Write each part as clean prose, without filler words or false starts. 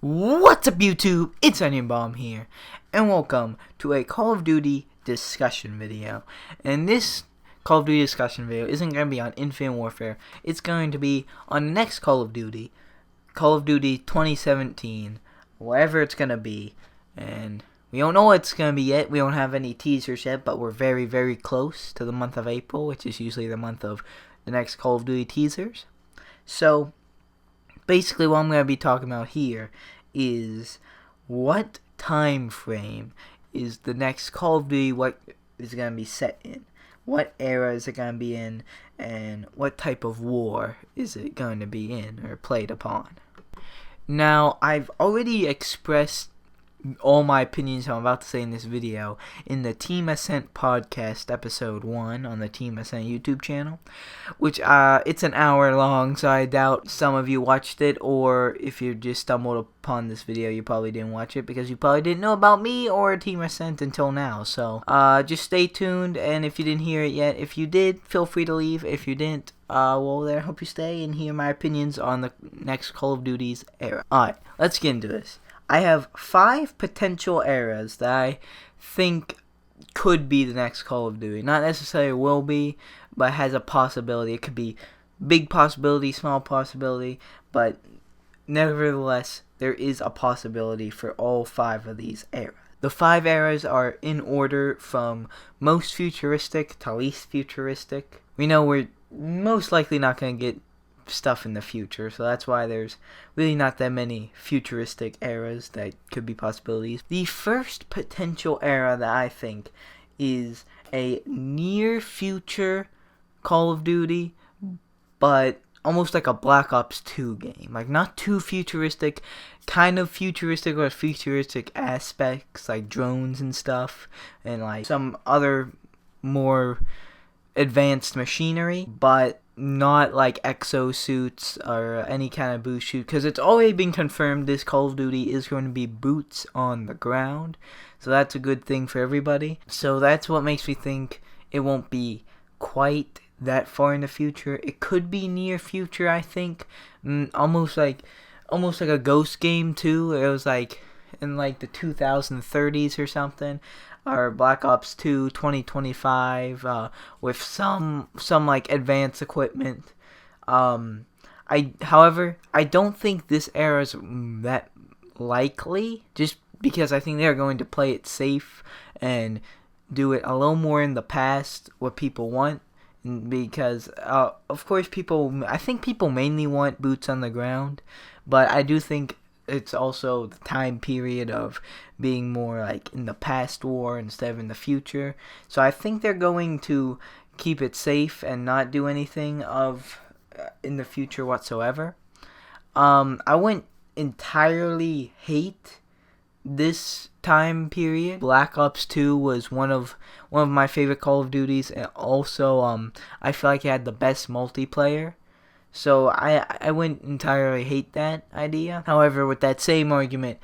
What's up, YouTube? It's Onion Bomb here, and welcome to a Call of Duty discussion video. And this Call of Duty discussion video isn't going to be on Infinite Warfare. It's going to be on the next Call of Duty 2017, wherever it's going to be. And we don't know what it's going to be yet. We don't have any teasers yet, but we're very, very close to the month of April, which is usually the month of the next Call of Duty teasers. So basically, what I'm going to be talking about here is what time frame is the next Call of Duty, what is going to be set in, what era is it going to be in, and what type of war is it going to be in or played upon. Now, I've already expressed all my opinions I'm about to say in this video in the Team Ascent podcast episode 1 on the Team Ascent YouTube channel, which it's an hour long, so I doubt some of you watched it, or if you just stumbled upon this video, you probably didn't watch it because you probably didn't know about me or Team Ascent until now. So just stay tuned, and if you didn't hear it yet, if you did, feel free to leave. If you didn't, well, there, I hope you stay and hear my opinions on the next Call of Duty's era. Alright, let's get into this. I have 5 potential eras that I think could be the next Call of Duty. Not necessarily will be, but has a possibility. It could be big possibility, small possibility, but nevertheless, there is a possibility for all 5 of these eras. The 5 eras are in order from most futuristic to least futuristic. We know we're most likely not going to get stuff in the future, so that's why there's really not that many futuristic eras that could be possibilities. The first potential era that I think is a near future Call of Duty, but almost like a Black Ops 2 game. Like, not too futuristic, kind of futuristic with futuristic aspects like drones and stuff, and like some other more advanced machinery, but not like exosuits or any kind of boost shoot, because it's already been confirmed this Call of Duty is going to be boots on the ground, so that's a good thing for everybody. So that's what makes me think it won't be quite that far in the future. It could be near future, I think. Almost like a Ghost game too. It was like in like the 2030s or something, or Black Ops 2 2025 with some like advanced equipment. However, I don't think this era is that likely, just because I think they're going to play it safe and do it a little more in the past, what people want. Because of course I think people mainly want boots on the ground, but I do think it's also the time period of being more like in the past war instead of in the future. So I think they're going to keep it safe and not do anything of in the future whatsoever. I wouldn't entirely hate this time period. Black Ops 2 was one of my favorite Call of Duties, and also I feel like it had the best multiplayer. So I wouldn't entirely hate that idea. However, with that same argument,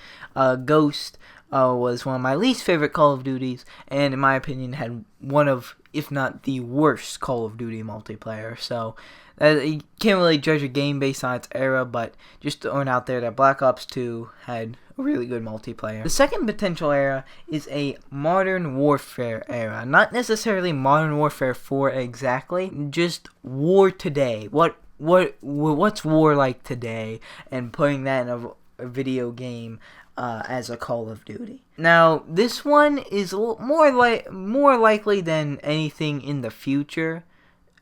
Ghost was one of my least favorite Call of Duties, and in my opinion had one of, if not the worst, Call of Duty multiplayer. So you can't really judge a game based on its era, but just throwing out there that Black Ops 2 had a really good multiplayer. The second potential era is a Modern Warfare era. Not necessarily Modern Warfare 4 exactly, just war today. What's war like today, and putting that in a video game as a Call of Duty. Now, this one is more likely than anything in the future,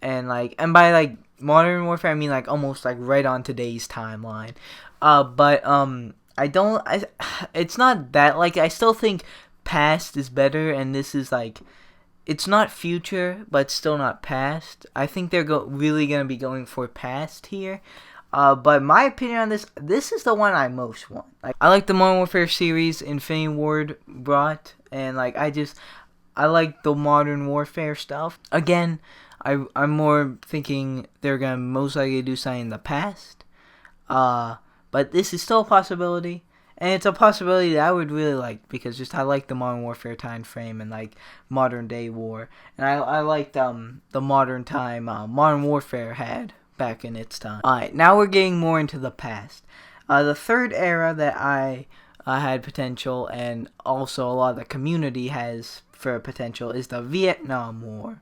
and by like Modern Warfare, I mean like almost like right on today's timeline. It's not that, like, I still think past is better, and this is like, it's not future, but still not past. I think they're really going to be going for past here. But my opinion on this is the one I most want. Like, I like the Modern Warfare series Infinity Ward brought, and like I like the Modern Warfare stuff. Again, I'm more thinking they're going to most likely do something in the past. But this is still a possibility. And it's a possibility that I would really like, because just I like the Modern Warfare time frame and like modern day war, and I liked the modern time Modern Warfare had back in its time. Alright, now we're getting more into the past. The third era that I had potential, and also a lot of the community has for potential, is the Vietnam War.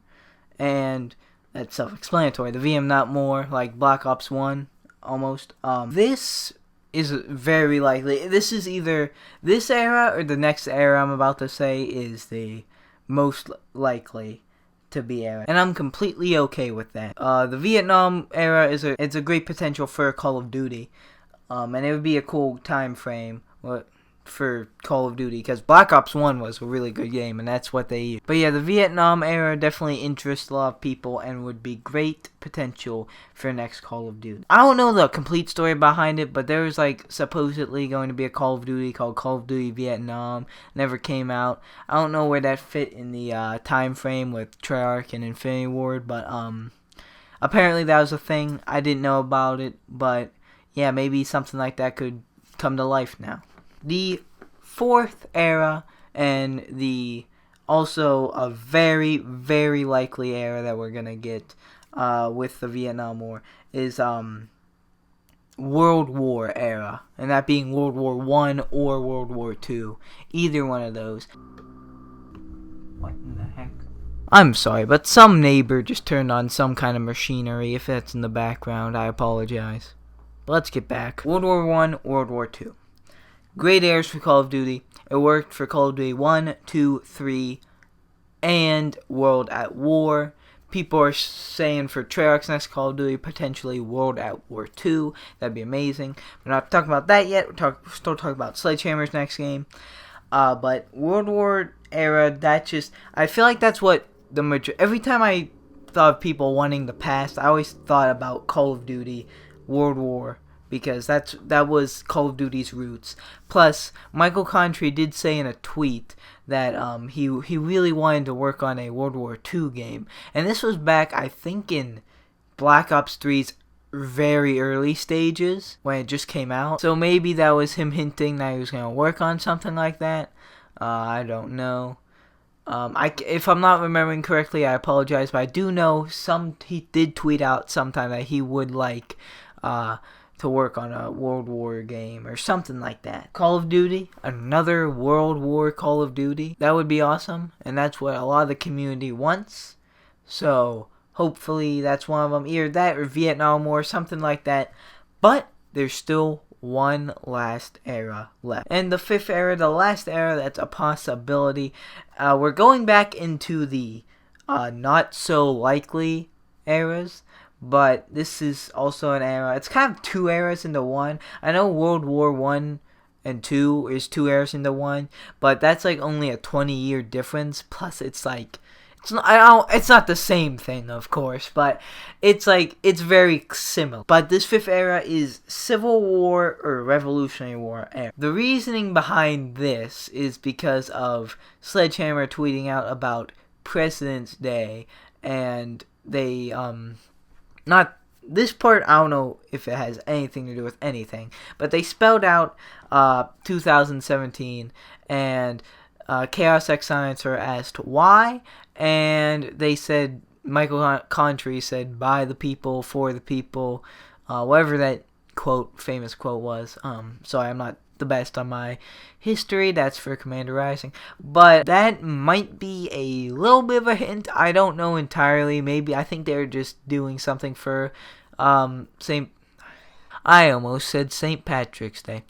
And that's self-explanatory. The Vietnam War, like Black Ops 1, almost. This is very likely. This is either this era or the next era I'm about to say is the most likely to be era, and I'm completely okay with that. The Vietnam era it's a great potential for Call of Duty, and it would be a cool time frame for Call of Duty, because Black Ops 1 was a really good game, and that's what they used. But yeah, the Vietnam era definitely interests a lot of people and would be great potential for next Call of Duty. I don't know the complete story behind it, but there was like supposedly going to be a Call of Duty called Call of Duty Vietnam. Never came out. I don't know where that fit in the time frame with Treyarch and Infinity Ward, but apparently that was a thing. I didn't know about it, but yeah, maybe something like that could come to life now. The fourth era, and the also a very, very likely era that we're gonna get with the Vietnam War, is World War era, and that being World War I or World War II, either one of those. What in the heck? I'm sorry, but some neighbor just turned on some kind of machinery. If that's in the background, I apologize. But let's get back. World War I, World War II. Great eras for Call of Duty. It worked for Call of Duty 1, 2, 3, and World at War. People are saying for Treyarch's next Call of Duty, potentially World at War 2. That'd be amazing. We're not talking about that yet. We're still talking about Sledgehammer's next game. But World War era, I feel like that's what every time I thought of people wanting the past, I always thought about Call of Duty World War, because that was Call of Duty's roots. Plus, Michael Contri did say in a tweet that he really wanted to work on a World War II game, and this was back, I think, in Black Ops 3's very early stages when it just came out. So maybe that was him hinting that he was going to work on something like that. I don't know. If I'm not remembering correctly, I apologize, but I do know he did tweet out sometime that he would like to work on a World War game or something like that. Call of Duty, another World War Call of Duty. That would be awesome, and that's what a lot of the community wants. So hopefully that's one of them. Either that or Vietnam War, something like that. But there's still one last era left. And the fifth era, the last era that's a possibility. We're going back into the not so likely eras. But this is also an era. It's kind of two eras into one. I know World War I and 2 is two eras into one, but that's like only a 20-year difference. Plus, it's like it's not the same thing, of course, but it's very similar. But this fifth era is Civil War or Revolutionary War era. The reasoning behind this is because of Sledgehammer tweeting out about President's Day, and they not this part, I don't know if it has anything to do with anything, but they spelled out 2017, and Chaos X Silencer asked why, and they said, Michael Contri said, by the people, for the people, whatever that famous quote was. Sorry, I'm not the best on my history. That's for Commander Rising, but that might be a little bit of a hint. I don't know entirely. Maybe I think they're just doing something for I almost said St. Patrick's Day.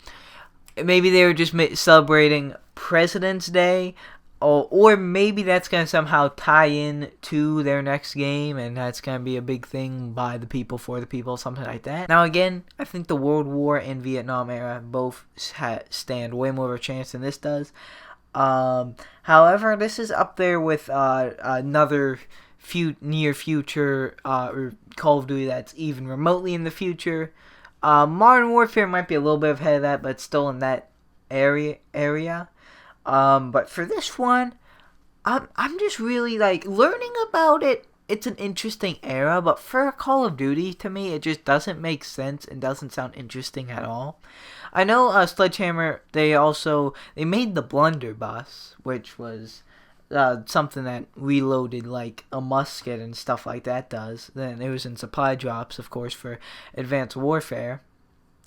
Maybe they were just celebrating President's Day, or maybe that's going to somehow tie in to their next game, and that's going to be a big thing, by the people, for the people, something like that. Now again, I think the World War and Vietnam era both stand way more of a chance than this does. However, this is up there with another near future or Call of Duty that's even remotely in the future. Modern Warfare might be a little bit ahead of that, but still in that area. But for this one, I'm just really like learning about it. It's an interesting era, but for Call of Duty, to me, it just doesn't make sense and doesn't sound interesting at all. I know Sledgehammer, they made the blunderbuss, which was something that reloaded like a musket and stuff like that does. Then it was in supply drops, of course, for Advanced Warfare.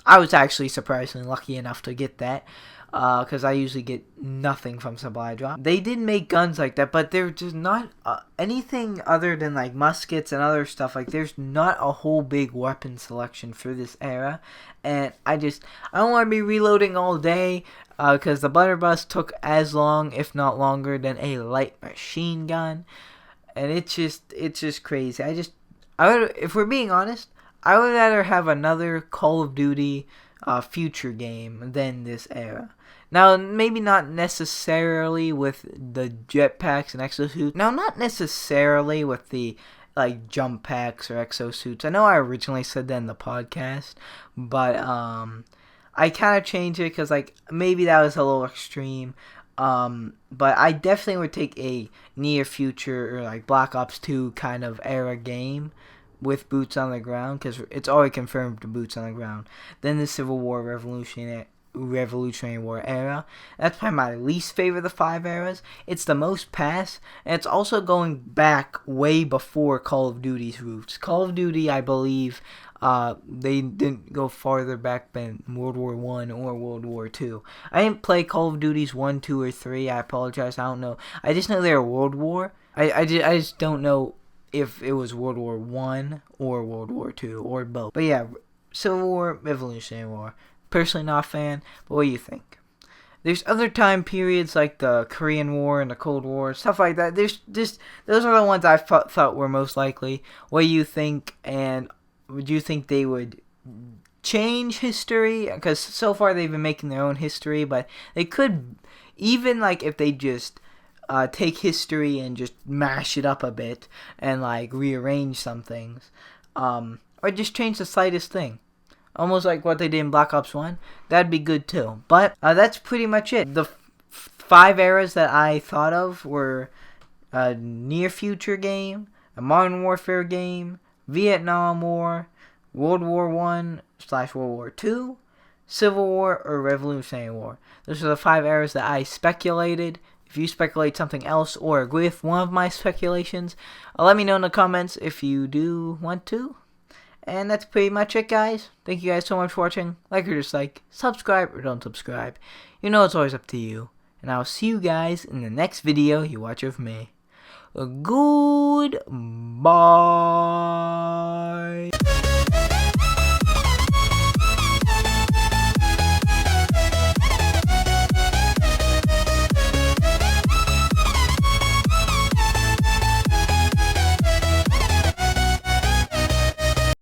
I was actually surprisingly lucky enough to get that, because I usually get nothing from supply drop. They did make guns like that, but they're just not anything other than like muskets and other stuff. Like, there's not a whole big weapon selection for this era, and I don't want to be reloading all day, because the blunderbuss took as long, if not longer, than a light machine gun, and it's just crazy. If we're being honest, I would rather have another Call of Duty future game than this era. Now, maybe not necessarily with the jetpacks and exosuits. Now, not necessarily with the like jump packs or exosuits. I know I originally said that in the podcast, but I kind of changed it because like maybe that was a little extreme. But I definitely would take a near future or like Black Ops 2 kind of era game with boots on the ground, because it's already confirmed the boots on the ground. Then the Civil War, Revolutionary War era. That's probably my least favorite of the 5 eras. It's the most past, and it's also going back way before Call of Duty's roots. Call of Duty, I believe, they didn't go farther back than World War I or World War II. I didn't play Call of Duty's 1, 2, or 3. I apologize. I don't know. I just know they're World War. I just don't know if it was World War I or World War II or both. But yeah, Civil War, Revolutionary War. Personally not a fan, but what do you think? There's other time periods like the Korean War and the Cold War, stuff like that. There's just, those are the ones I thought were most likely. What do you think? And would you think they would change history? Because so far they've been making their own history, but they could, even like if they just take history and just mash it up a bit and like rearrange some things, or just change the slightest thing, almost like what they did in Black Ops 1. That'd be good too. But that's pretty much it. The 5 eras that I thought of were a near future game, a modern warfare game, Vietnam War, World War I/World War II, Civil War, or Revolutionary War. Those are the 5 eras that I speculated. If you speculate something else or agree with one of my speculations, let me know in the comments if you do want to. And that's pretty much it, guys. Thank you guys so much for watching. Like or dislike, subscribe or don't subscribe. You know it's always up to you. And I'll see you guys in the next video you watch of me. Goodbye.